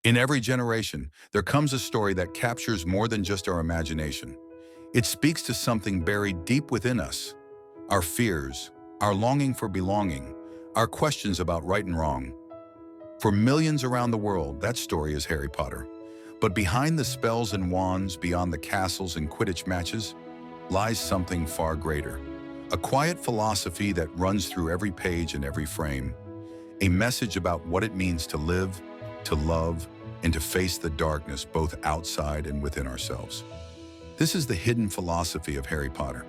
In every generation, there comes a story that captures more than just our imagination. It speaks to something buried deep within us, our fears, our longing for belonging, our questions about right and wrong. For millions around the world, that story is Harry Potter. But behind the spells and wands, beyond the castles and Quidditch matches, lies something far greater. A quiet philosophy that runs through every page and every frame. A message about what it means to live, to love, and to face the darkness both outside and within ourselves. This is the hidden philosophy of Harry Potter.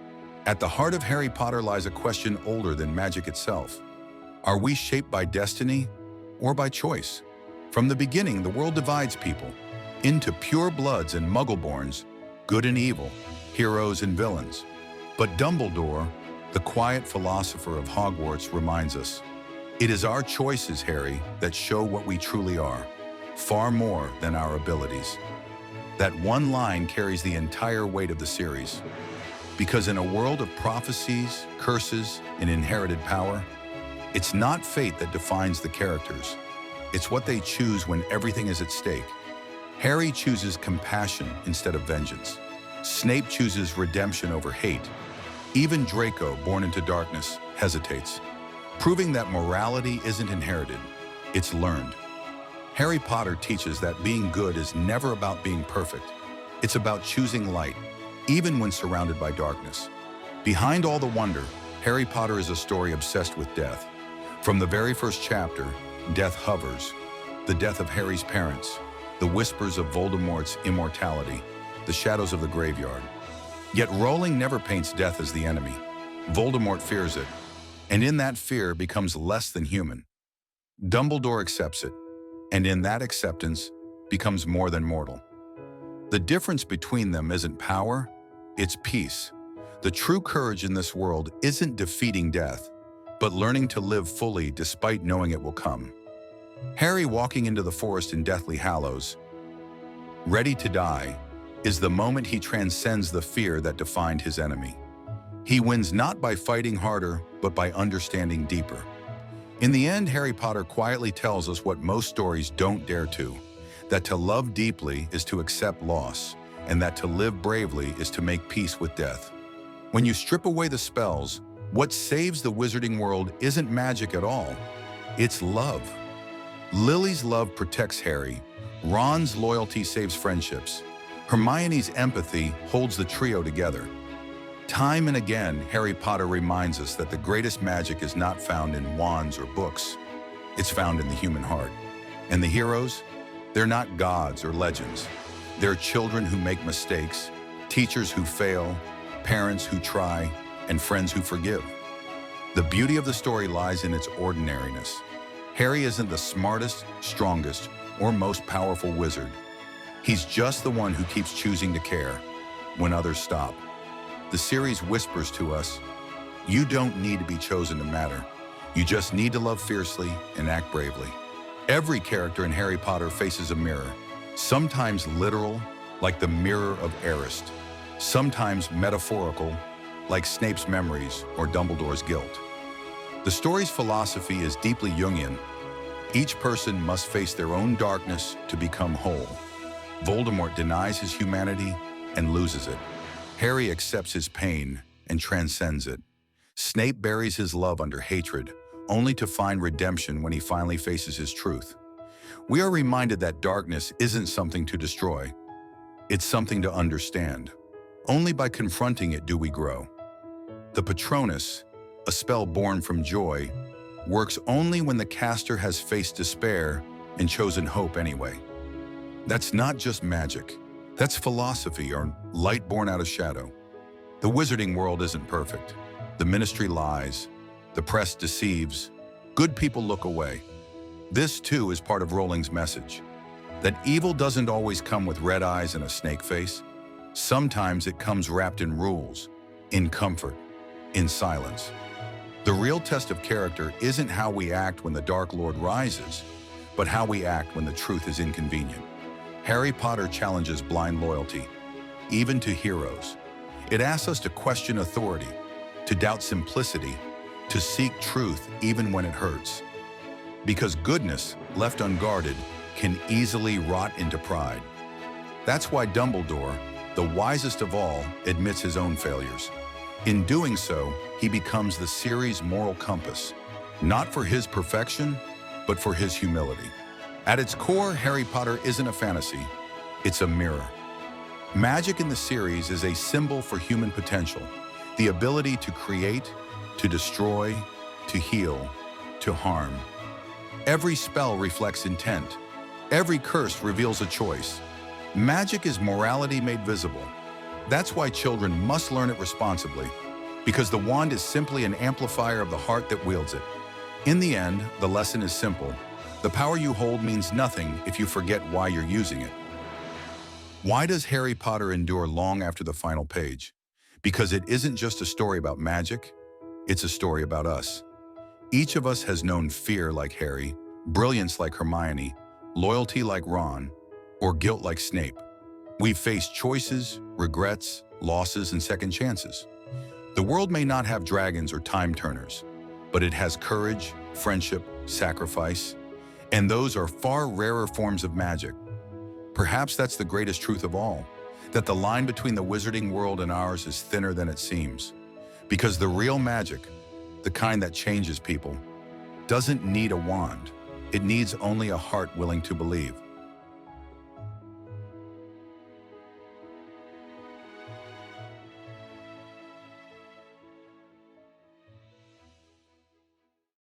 At the heart of Harry Potter lies a question older than magic itself. Are we shaped by destiny or by choice? From the beginning, the world divides people into pure bloods and muggleborns, good and evil, heroes and villains. But Dumbledore, the quiet philosopher of Hogwarts, reminds us, it is our choices, Harry, that show what we truly are, far more than our abilities. That one line carries the entire weight of the series. Because in a world of prophecies, curses, and inherited power, it's not fate that defines the characters. It's what they choose when everything is at stake. Harry chooses compassion instead of vengeance. Snape chooses redemption over hate. Even Draco, born into darkness, hesitates, proving that morality isn't inherited, it's learned. Harry Potter teaches that being good is never about being perfect. It's about choosing light, even when surrounded by darkness. Behind all the wonder, Harry Potter is a story obsessed with death. From the very first chapter, death hovers. The death of Harry's parents, the whispers of Voldemort's immortality, the shadows of the graveyard. Yet Rowling never paints death as the enemy. Voldemort fears it, and in that fear becomes less than human. Dumbledore accepts it, and in that acceptance becomes more than mortal. The difference between them isn't power, it's peace. The true courage in this world isn't defeating death, but learning to live fully despite knowing it will come. Harry walking into the forest in Deathly Hallows, ready to die, is the moment he transcends the fear that defined his enemy. He wins not by fighting harder, but by understanding deeper. In the end, Harry Potter quietly tells us what most stories don't dare to, that to love deeply is to accept loss, and that to live bravely is to make peace with death. When you strip away the spells, what saves the wizarding world isn't magic at all, it's love. Lily's love protects Harry, Ron's loyalty saves friendships, Hermione's empathy holds the trio together. Time and again, Harry Potter reminds us that the greatest magic is not found in wands or books. It's found in the human heart. And the heroes? They're not gods or legends. They're children who make mistakes, teachers who fail, parents who try, and friends who forgive. The beauty of the story lies in its ordinariness. Harry isn't the smartest, strongest, or most powerful wizard. He's just the one who keeps choosing to care when others stop. The series whispers to us, you don't need to be chosen to matter. You just need to love fiercely and act bravely. Every character in Harry Potter faces a mirror, sometimes literal, like the mirror of Erist, sometimes metaphorical, like Snape's memories or Dumbledore's guilt. The story's philosophy is deeply Jungian. Each person must face their own darkness to become whole. Voldemort denies his humanity and loses it. Harry accepts his pain and transcends it. Snape buries his love under hatred, only to find redemption when he finally faces his truth. We are reminded that darkness isn't something to destroy. It's something to understand. Only by confronting it do we grow. The Patronus, a spell born from joy, works only when the caster has faced despair and chosen hope anyway. That's not just magic. That's philosophy, or light born out of shadow. The wizarding world isn't perfect. The ministry lies. The press deceives. Good people look away. This, too, is part of Rowling's message. That evil doesn't always come with red eyes and a snake face. Sometimes it comes wrapped in rules, in comfort, in silence. The real test of character isn't how we act when the Dark Lord rises, but how we act when the truth is inconvenient. Harry Potter challenges blind loyalty, even to heroes. It asks us to question authority, to doubt simplicity, to seek truth even when it hurts. Because goodness, left unguarded, can easily rot into pride. That's why Dumbledore, the wisest of all, admits his own failures. In doing so, he becomes the series' moral compass, not for his perfection, but for his humility. At its core, Harry Potter isn't a fantasy, it's a mirror. Magic in the series is a symbol for human potential, the ability to create, to destroy, to heal, to harm. Every spell reflects intent. Every curse reveals a choice. Magic is morality made visible. That's why children must learn it responsibly, because the wand is simply an amplifier of the heart that wields it. In the end, the lesson is simple. The power you hold means nothing if you forget why you're using it. Why does Harry Potter endure long after the final page? Because it isn't just a story about magic, it's a story about us. Each of us has known fear like Harry, brilliance like Hermione, loyalty like Ron, or guilt like Snape. We've faced choices, regrets, losses, and second chances. The world may not have dragons or time turners, but it has courage, friendship, sacrifice, and those are far rarer forms of magic. Perhaps that's the greatest truth of all, that the line between the wizarding world and ours is thinner than it seems. Because the real magic, the kind that changes people, doesn't need a wand. It needs only a heart willing to believe.